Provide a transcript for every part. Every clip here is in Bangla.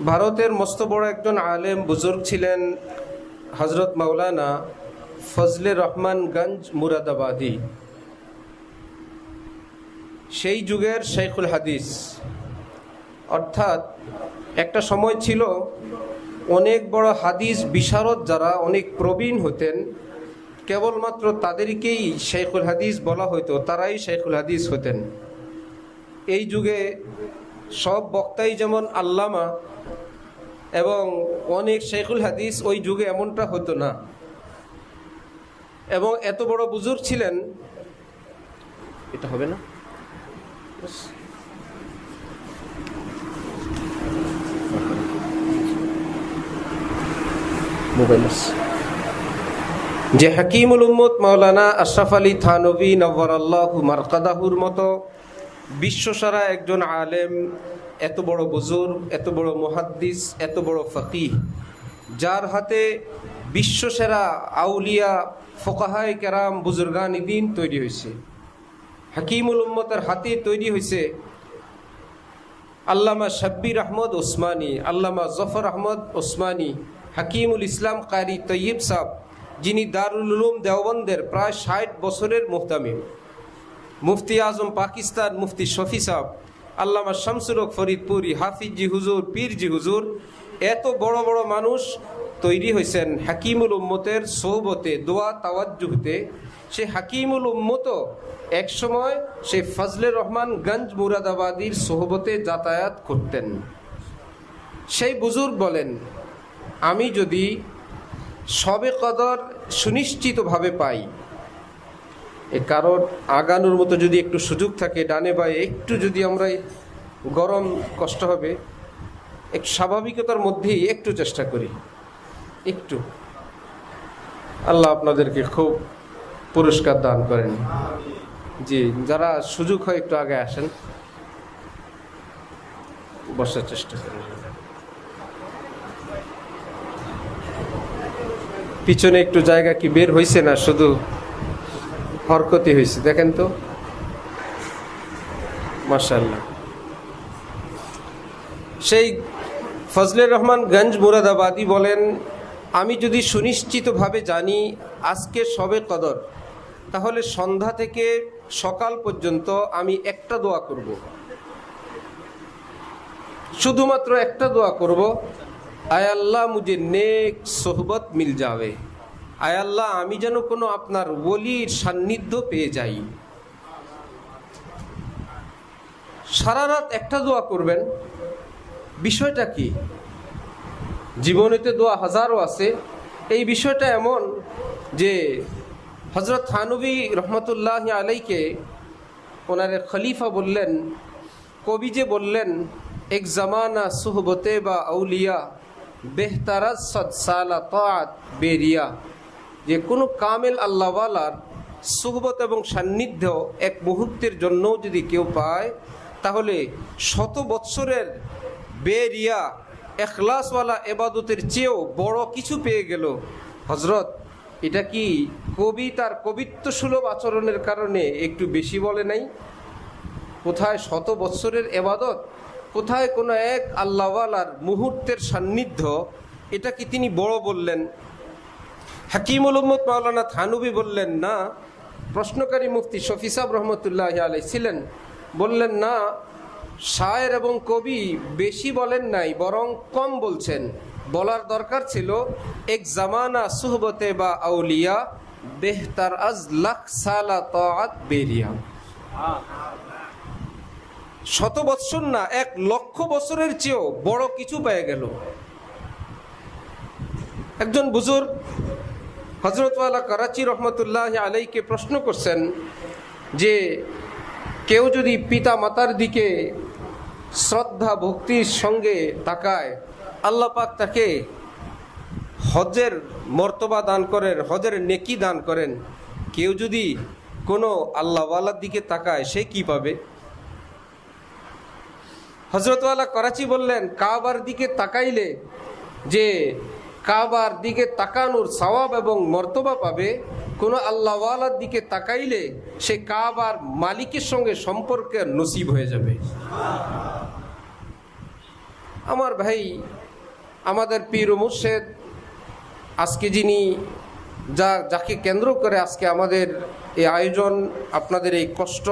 ভারতের মস্ত বড় একজন আলেম বুজুর্গ ছিলেন হজরত মাওলানা ফজলে রহমান গঞ্জ মুরাদাবাদী। সেই যুগের শেখুল হাদিস, অর্থাৎ একটা সময় ছিল অনেক বড় হাদিস বিশারদ যারা অনেক প্রবীণ হতেন, কেবলমাত্র তাদেরকেই শেখুল হাদিস বলা হতো, তারাই শেখুল হাদিস হতেন। এই যুগে সব বক্তাই যেমন আল্লামা এবং অনেক শেখুল হাদিস, ওই যুগে এমনটা হতো না। এবং এত বড় বুজুর্গ ছিলেন, এটা হবে না, যে হাকিমুল উম্মত মাওলানা আশরাফ আলী থানভী নওয়ারাল্লাহু মারকাদাহুর মতো বিশ্বসারা একজন আলেম, এত বড় বুজুর্গ, এত বড় মুহাদ্দিস, এত বড় ফকিহ, যার হাতে বিশ্বসেরা আউলিয়া ফোকাহায়ে কেরাম বুজুর্গানি দ্বীন তৈরি হয়েছে। হাকিমুল উম্মতের হাতে তৈরি হয়েছে আল্লামা শাব্বির আহমদ ওসমানী, আল্লামা জফর আহমদ ওসমানী, হাকিমুল ইসলাম কারি তৈয়ব সাহ, যিনি দারুল উলুম দেওবন্দের প্রায় 60 বছরের মুহতামিম, মুফতি আজম পাকিস্তান মুফতি শফি সাহ, আল্লামা শামসুল হক ফরিদপুরি, হাফিজি হুজুর, পীরজি হুজুর, এত বড় বড় মানুষ তৈরি হয়েছেন হাকিমুল উম্মতের সোহবতে, দোয়া তাওয়াজ্জুহতে। সে হাকিমুল উম্মত একসময় সে ফজলে রহমান গঞ্জ মুরাদাবাদীর সোহবতে যাতায়াত করতেন। সেই বুজুর্গ বলেন, আমি যদি শবে কদর সুনিশ্চিতভাবে পাই, এ কারণ আগানোর মতো যদি একটু সুযোগ থাকে, ডানে বায়ে একটু যদি আমরা, গরম কষ্ট হবে, একটু স্বাভাবিকতার মধ্যেই একটু চেষ্টা করি, একটু, আল্লাহ আপনাদেরকে খুব পুরস্কার দান করেন। জি, যারা সুযোগ হয় একটু আগে আসেন, বসার চেষ্টা করেন। পিছনে একটু জায়গা কি বের হয়েছে না শুধু হরকতি হয়েছে? দেখেন তো, মাশাআল্লাহ। সেই ফজলে রহমান গঞ্জ মুরাদাবাদী বলেন, আমি যদি সুনিশ্চিতভাবে জানি আজকে শবে কদর, তাহলে সন্ধ্যা থেকে সকাল পর্যন্ত আমি একটা দোয়া করব, শুধুমাত্র একটা দোয়া করব, আয় আল্লাহ মুঝে নেক সোহবত মিল যাবে, আয় আল্লাহ আমি যেন কোনো আপনার ওলির সান্নিধ্য পেয়ে যাই। সারা রাত একটা দোয়া করবেন। বিষয়টা কি? জীবনেতে দোয়া হাজারও আছে, এই বিষয়টা এমন যে হজরত থানভী রহমতুল্লাহ আলাইকে ওনার খলিফা বললেন, কবি যে বললেন, এক জামানা সুহবতে বা আউলিয়া বেহতারা সদসালা তাআত বেরিয়া, যে কোনো কামেল আল্লাহওয়ালার সুহবত এবং সান্নিধ্য এক মুহূর্তের জন্য যদি কেউ পায়, তাহলে 100 বৎসরের বেরিয়া এখলাসওয়ালা এবাদতের চেয়েও বড় কিছু পেয়ে গেল। হজরত, এটা কি কবি তার কবিত্ব সুলভ আচরণের কারণে একটু বেশি বলে নাই? কোথায় 100 বৎসরের এবাদত, কোথায় কোনো এক আল্লাহওয়ালার মুহূর্তের সান্নিধ্য, এটা কি তিনি বড় বললেন? হাকিমুল উম্মত মাওলানা থানভী বললেন না। প্রশ্নকারী মুফতি শফি সাহেব রহমতুল্লাহ আলাইহি ছিলেন, বললেন না, শায়ের এবং কবি বেশি বলেন নাই, বরং কম বলছেন। বলার দরকার ছিল এক জামানা সুহবতে বা আউলিয়া বেহতার আজ লাখ সালা তাআত বেরিয়া। 100 বৎসর না, 1,00,000 বছরের চেয়েও বড় কিছু পেয়ে গেল। একজন বুজুর্গ হজরতওয়ালা করাচি রহমতুল্লাহ আলাইকে প্রশ্ন করছেন যে কেউ যদি পিতা মাতার দিকে শ্রদ্ধা ভক্তির সঙ্গে তাকায়, আল্লাহ পাক তাকে হজের মর্তবা দান করেন, হজের নেকি দান করেন। কেউ যদি কোনো আল্লাহওয়ালার দিকে তাকায়, সে কি পাবে? হজরতওয়ালা করাচি বললেন, কাবার দিকে তাকাইলে যে কাবার দিকে তাকানোর সওয়াব এবং মর্তবা পাবে, কোনো আল্লাহওয়ালার দিকে তাকাইলে সে কাবার মালিকের সঙ্গে সম্পর্কের নসিব হয়ে যাবে। আমার ভাই, আমাদের পীর ও মুর্শেদ, আজকে যিনি যাকে কেন্দ্র করে আজকে আমাদের এই আয়োজন, আপনাদের এই কষ্ট,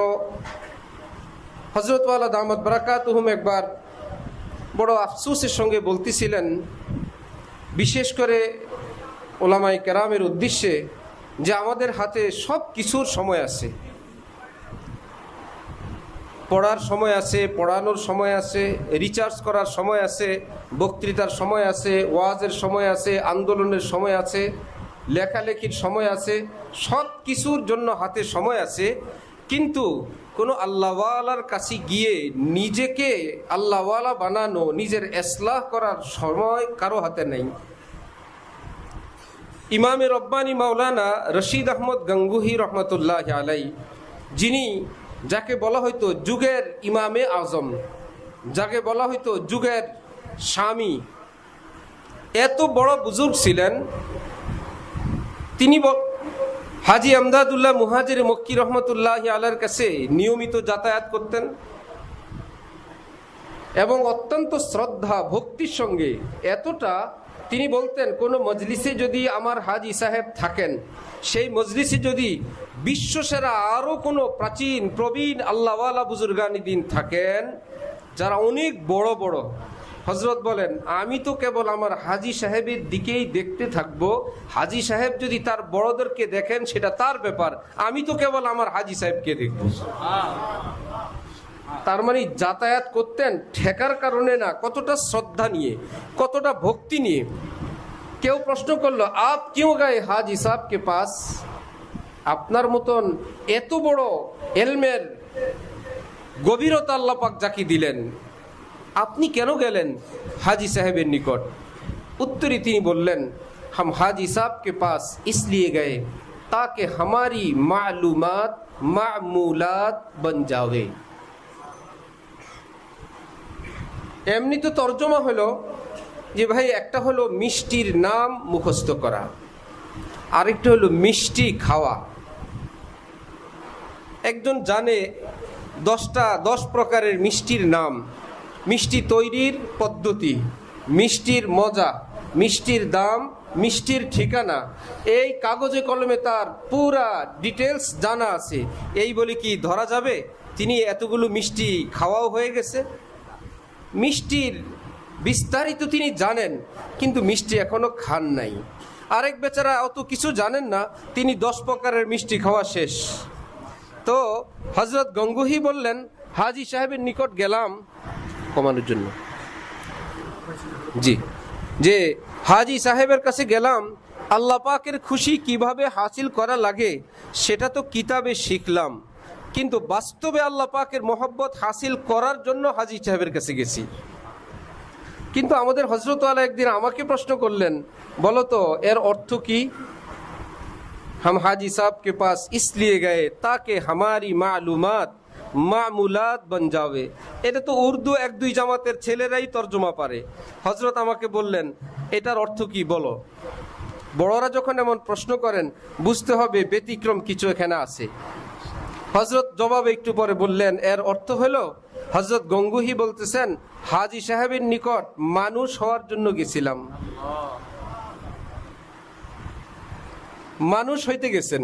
হযরত ওয়ালা দামাত বারাকাতুহুম একবার বড় আফসোসের সঙ্গে বলতেছিলেন, বিশেষ করে ওলামায়ে কেরামের উদ্দেশ্যে, যে আমাদের হাতে সব কিছুর সময় আছে। পড়ার সময় আছে, পড়ানোর সময় আছে, রিচার্জ করার সময় আছে, বক্তৃতার সময় আছে, ওয়াজের সময় আছে, আন্দোলনের সময় আছে, লেখালেখির সময় আছে, সব কিছুর জন্য হাতে সময় আছে। কিন্তু কোনো আল্লাহওয়ালার কাছে গিয়ে নিজেকে আল্লাহওয়ালা বানানো, নিজের ইসলাহ করার সময় কারো হাতে নেই। ইমামে রব্বানি মাওলানা রশিদ আহমদ গঙ্গুহি রহমতুল্লাহ আলাই, যিনি যাকে বলা হয়তো যুগের ইমামে আজম, যাকে বলা হয়তো যুগের স্বামী, এত বড় বুজুর্গ ছিলেন। তিনি হাজি আমদাদুল্লাহ মুহাজির মক্কি রহমতুল্লাহ আলার কাছে নিয়মিত যাতায়াত করতেন এবং অত্যন্ত শ্রদ্ধা ভক্তির সঙ্গে, এতটা তিনি বলতেন, কোনো মজলিসে যদি আমার হাজি সাহেব থাকেন, সেই মজলিসে যদি বিশ্বসেরা আরও কোনো প্রাচীন প্রবীণ আল্লাহওয়ালা বুজুর্গানি দিন থাকেন, যারা অনেক বড় বড়, হজরত বলেন, আমি তো কেবল আমার হাজি সাহেবের দিকেই দেখতে থাকবো। হাজি সাহেব যদি তার বড়দেরকে দেখেন সেটা তার ব্যাপার, আমি তো কেবল আমার হাজি সাহেবকে দেখব। তার মানে যাতায়াত করতেন ঠেকার কারণে না, কতটা শ্রদ্ধা নিয়ে, কতটা ভক্তি নিয়ে। কেউ প্রশ্ন করলো, আপ কিউ গায়ে হাজি সাহেবকে পাস? আপনার মতন এত বড় এলমের গভীরতা আল্লাহ পাক যাকে দিলেন, আপনি কেন গেলেন হাজি সাহেবের নিকট? उत्तरी তিনি বললেন, हम हाजी साहब के पास इसलिए गए ताकि हमारी मालूमात मामूलात बन जावे। এমনি তো তর্জমা হলো যে ভাই, একটা হলো মিষ্টির নাম মুখস্থ করা, আরেকটা হলো মিষ্টি খাওয়া। একজন জানে 10 প্রকারের মিষ্টির নাম, মিষ্টি তৈরির পদ্ধতি, মিষ্টির মজা, মিষ্টির দাম, মিষ্টির ঠিকানা, এই কাগজে কলমে তার পুরা ডিটেলস জানা আছে। এই বলে কি ধরা যাবে তিনি এতগুলো মিষ্টি খাওয়াও হয়ে গেছে? মিষ্টির বিস্তারিত তিনি জানেন, কিন্তু মিষ্টি এখনো খান নাই। আরেক বেচারা অত কিছু জানেন না, তিনি 10 প্রকারের মিষ্টি খাওয়া শেষ। তো হযরত গঙ্গুহি বললেন, হাজি সাহেবের নিকট গেলাম কমানোর জন্য, জি, যে হাজি সাহেবের কাছে গেলাম, আল্লাহ পাকের খুশি কিভাবে হাসিল করা লাগে সেটা তো কিতাবে শিখলাম, কিন্তু বাস্তবে আল্লাহ পাকের মহব্বত হাসিল করার জন্য হাজি সাহেবের কাছে গেছি। কিন্তু আমাদের হযরত আলা একদিন আমাকে প্রশ্ন করলেন, বলো তো এর অর্থ কি? हम हाजी साहब के पास इसलिए गए ताकि हमारी मालूमात मामूलात बन जावे। এটা তো উর্দু 1-2 জামাতের ছেলেরাই তর্জমা পারে। হযরত আমাকে বললেন, এটার অর্থ কি বলো? বড়রা যখন এমন প্রশ্ন করেন, বুঝতে হবে ব্যতিক্রম কিছু এখানে আছে। হযরত জবাবে একটু পরে বললেন, এর অর্থ হলো, হযরত গঙ্গুহি বলতেছেন, হাজি সাহেবের নিকট মানুষ হওয়ার জন্য গেছিলাম। মানুষ হইতে গেছেন।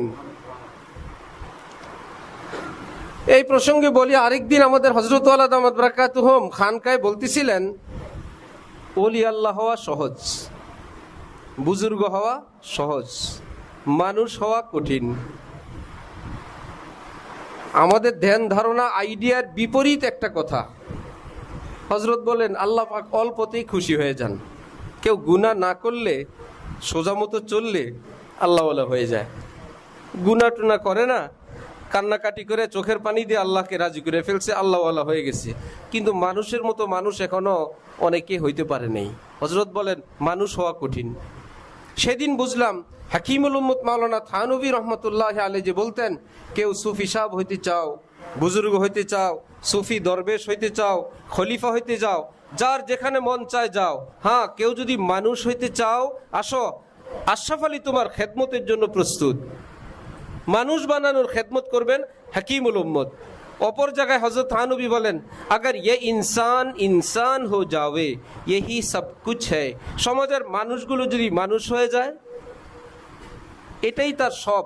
এই প্রসঙ্গে বলি, আরেকদিন আমাদের হযরত ওয়ালা দামাত বারাকাতুহুম খানকায় বলতেছিলেন, ওলি আল্লাহ হওয়া সহজ, বুজুর্গ হওয়া সহজ, মানুষ হওয়া কঠিন। আমাদের ধ্যান ধারণা আইডিয়ার বিপরীত একটা কথা। হযরত বলেন, আল্লাহ পাক অল্পতেই খুশি হয়ে যান। কেউ গুনাহ না করলে, সোজা মতো চললে আল্লাহওয়ালা হয়ে যায়। গুনাহ টুনা করে না, কান্নাকাটি করে চোখের পানি দিয়ে আল্লাহকে রাজি করে ফেলছে, আল্লাহওয়ালা হয়ে গেছে। কিন্তু মানুষের মতো মানুষ এখনো অনেকে হইতে পারে নাই। হযরত বলেন, মানুষ হওয়া কঠিন। সেদিন বুঝলাম, হাকিমুল উম্মত মাওলানা থানভী রহমতুল্লাহ আলাইহি যে বলতেন, কেউ সুফি সাহেব হইতে চাও, বুজুর্গ হইতে চাও, সুফি দরবেশ হইতে চাও, খলিফা হইতে যাও, যার যেখানে মন চায় যাও। হ্যাঁ, কেউ যদি মানুষ হইতে চাও, আসো, আশরাফ আলী তোমার খেদমতের জন্য প্রস্তুত। মানুষ বানানোর খেদমত করবেন হাকিমুল উম্মত। অপর জায়গায় হযরত থানবী বলেন, আগার ये इंसान इंसान हो जावे यही सब कुछ है। সমাজের মানুষগুলো যদি মানুষ হয়ে যায়, এটাই তার সব,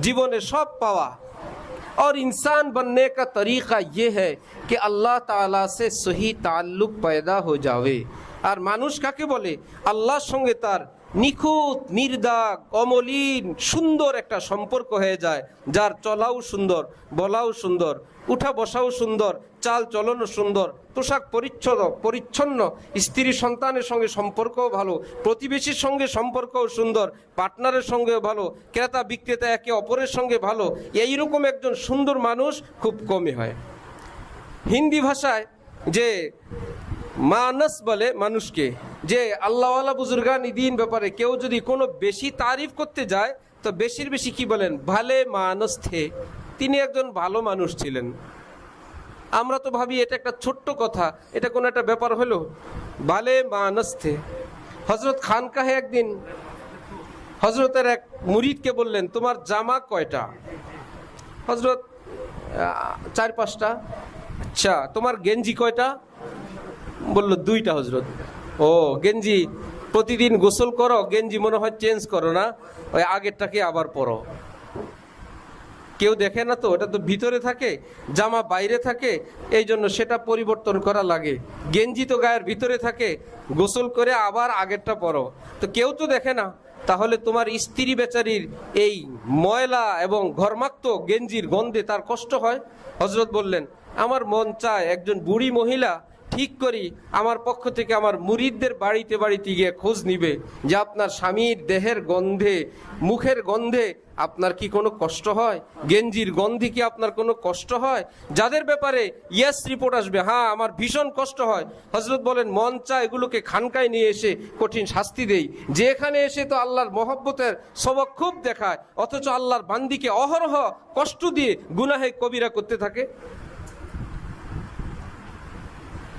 জীবনে সব পাওয়া। और इंसान बनने का तरीक़ा ये है कि अल्लाह ताला से सही ताल्लुक़ पैदा हो जावे। আর মানুষ কাকে বলে? আল্লাহর সঙ্গে তার নিখুঁত, নির্দাগ, অমলিন, সুন্দর একটা সম্পর্ক হয়ে যায়, যার চলাও সুন্দর, বলাও সুন্দর, উঠা বসাও সুন্দর, চাল চলনও সুন্দর, পোশাক পরিচ্ছন্ন, স্ত্রী সন্তানের সঙ্গে সম্পর্কও ভালো, প্রতিবেশীর সঙ্গে সম্পর্কও সুন্দর, পার্টনারের সঙ্গেও ভালো, ক্রেতা বিক্রেতা একে অপরের সঙ্গে ভালো। এইরকম একজন সুন্দর মানুষ খুব কমই হয়। হিন্দি ভাষায় যে মানস বলে মানুষকে, যে আল্লাহওয়ালা বুজুর্গান দিন ব্যাপারে কেউ যদি কোনো বেশি তারিফ করতে যায় তো বেশি কি বলেন? ভালে মানুষ থে, তিনি একজন ভালো মানুষ ছিলেন। আমরা তো ভাবি এটা একটা ছোট্ট কথা, এটা কোনো একটা ব্যাপার হলো? ভালে মানুষ থে। হজরত খানকাহে একদিন হজরতের এক মুরিদকে বললেন, তোমার জামা কয়টা? হজরত 4-5টা। আচ্ছা, তোমার গেঞ্জি কয়টা? বলল 2টা হজরত। ও, গেঞ্জি প্রতিদিন গোসল করো, গেঞ্জি মনে হয় চেঞ্জ করো না, ওই আগেরটাকে আবার পরো। কেউ দেখে না তো, ওটা তো ভিতরে থাকে, জামা বাইরে থাকে, এই জন্য সেটা পরিবর্তন করা লাগে। গেঞ্জি তো গায়ের ভিতরে থাকে, গোসল করে আবার আগেরটা পরো, তো কেউ তো দেখে না। তাহলে তোমার স্ত্রী বেচারির এই ময়লা এবং ঘর্মাক্ত গেঞ্জির গন্ধে তার কষ্ট হয়? হজরত বললেন, আমার মন চায় একজন বুড়ি মহিলা ঠিক করি আমার পক্ষ থেকে আমার মুরিদদের বাড়িতে বাড়িতে গিয়ে খোঁজ নিবে যে আপনার স্বামীর দেহের গন্ধে, মুখের গন্ধে আপনার কি কোনো কষ্ট হয়? গেঞ্জির গন্ধে কি আপনার কোনো কষ্ট হয়? যাদের ব্যাপারে ইয়েস রিপোর্ট আসবে, হ্যাঁ আমার ভীষণ কষ্ট হয়, হজরত বলেন মন চায় এগুলোকে খানকায় নিয়ে এসে কঠিন শাস্তি দেই। যে এখানে এসে তো আল্লাহর মহব্বতের সবক খুব দেখায়, অথচ আল্লাহর বান্দিকে অহরহ কষ্ট দিয়ে গুনাহে কবিরা করতে থাকে।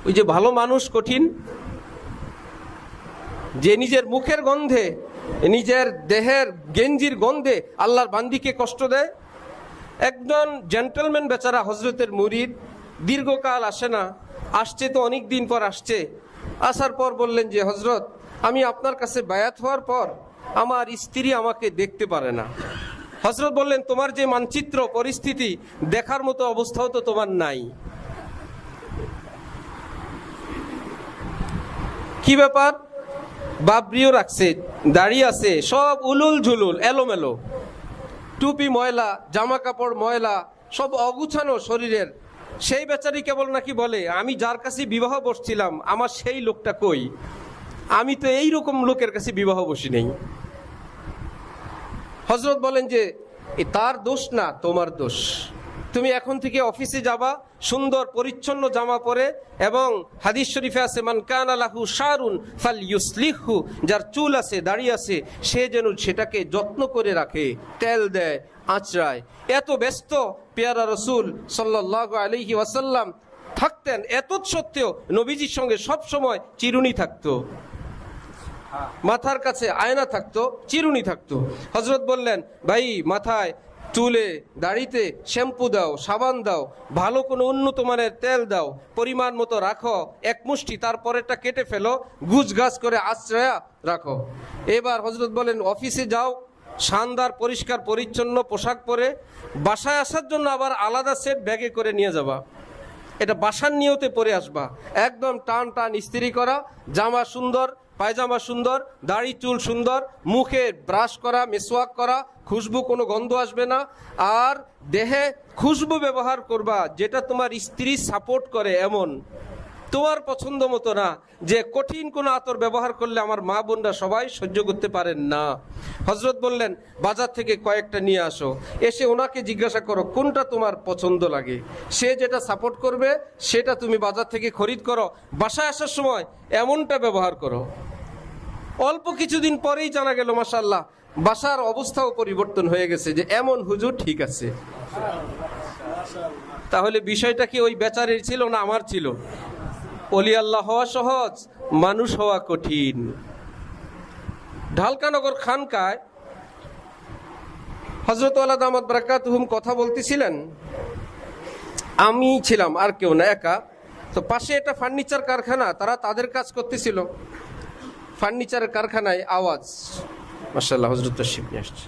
ওই যে ভালো মানুষ কঠিন, যে নিজের মুখের গন্ধে, নিজের দেহের গেঞ্জির গন্ধে আল্লাহর বান্দিকে কষ্ট দেয়। একজন জেন্টলম্যান বেচারা হজরতের মুরিদ, দীর্ঘকাল আসে না, আসছে তো অনেক দিন পর আসছে। আসার পর বললেন যে হজরত, আমি আপনার কাছে বায়াত হওয়ার পর আমার স্ত্রী আমাকে দেখতে পারে না। হজরত বললেন, তোমার যে মানচিত্র পরিস্থিতি, দেখার মতো অবস্থাও তো তোমার নাই। কি ব্যাপার? বাবরিও রাখছে, দাড়ি আছে, সব উলুল ঝুলুল, এলোমেলো, টুপি ময়লা, জামা কাপড় ময়লা, সব অগুছানো শরীরের। সেই বেচারি কেবল নাকি বলে, আমি যার কাছে বিবাহ বসছিলাম আমার সেই লোকটা কই? আমি তো এই রকম লোকের কাছে বিবাহ বসি নেই। হজরত বলেন যে তার দোষ না, তোমার দোষ। তুমি এখন থেকে অফিসে যাবা সুন্দর পরিচ্ছন্ন জামা পরে, এবং হাদিস শরীফে আছে মান কানা লাহু শারুন ফালইউসলিহু, যার চুল আছে, দাড়ি আছে, সে যেন সেটাকে যত্ন করে রাখে, তেল দেয়, আঁচড়ায়। এত ব্যস্ত পেয়ারা রসুল সাল্লাল্লাহু আলাইহি ওয়াসাল্লাম থাকতেন, এত সত্ত্বেও নবীজির সঙ্গে সব সময় চিরুনি থাকতো, মাথার কাছে আয়না থাকতো, চিরুনি থাকতো। হজরত বললেন, ভাই মাথায়, চুলে, দাড়িতে শ্যাম্পু দাও, সাবান দাও, ভালো কোনো উন্নত মানের তেল দাও, পরিমাণ মতো রাখো, এক মুষ্টি, তারপরেরটা কেটে ফেলো, গুছ গাছ করে আশ্রয়া রাখো। এবার হজরত বলেন, অফিসে যাও শানদার পরিষ্কার পরিচ্ছন্ন পোশাক পরে, বাসায় আসার জন্য আবার আলাদা সেট ব্যাগে করে নিয়ে যাবা, এটা বাসার নিয়তে পরে আসবা। একদম টান টান ইস্ত্রি করা, জামা সুন্দর, পায়জামা সুন্দর, দাড়ি চুল সুন্দর, মুখে ব্রাশ করা, মেসওয়াক করা, খুশবু কোনো গন্ধ আসবে না। আর দেহে খুশবু ব্যবহার করবা যেটা তোমার স্ত্রী সাপোর্ট করে, এমন তোমার পছন্দ মতো না, যে কঠিন কোনো আতর ব্যবহার করলে আমার মা বোনরা সবাই সহ্য করতে পারেন না। হজরত বললেন, বাজার থেকে কয়েকটা নিয়ে আসো, এসে ওনাকে জিজ্ঞাসা করো কোনটা তোমার পছন্দ লাগে, সে যেটা সাপোর্ট করবে সেটা তুমি বাজার থেকে খরিদ করো, বাসায় আসার সময় এমনটা ব্যবহার করো। অল্প কিছুদিন পরেই জানা গেল মাশাআল্লাহ বাসার অবস্থাও পরিবর্তন হয়ে গেছে, যে এমন হুজুর ঠিক আছে। তাহলে বিষয়টা কি ওই বেচারের ছিল না আমার ছিল? ওলি আল্লাহ হওয়া সহজ, মানুষ হওয়া কঠিন। ঢালকানগর খানকায় হযরত ওয়ালা দামাত বারাকাতুহুম কথা বলতেছিলেন, আমি ছিলাম, আর কেউ না, একা। তো পাশে একটা ফার্নিচার কারখানা, তারা তাদের কাজ করতেছিল। ফার্নিচার কারখানায় আওয়াজ, মাশাআল্লাহ হযরত তশরিফ নিয়ে আসছে।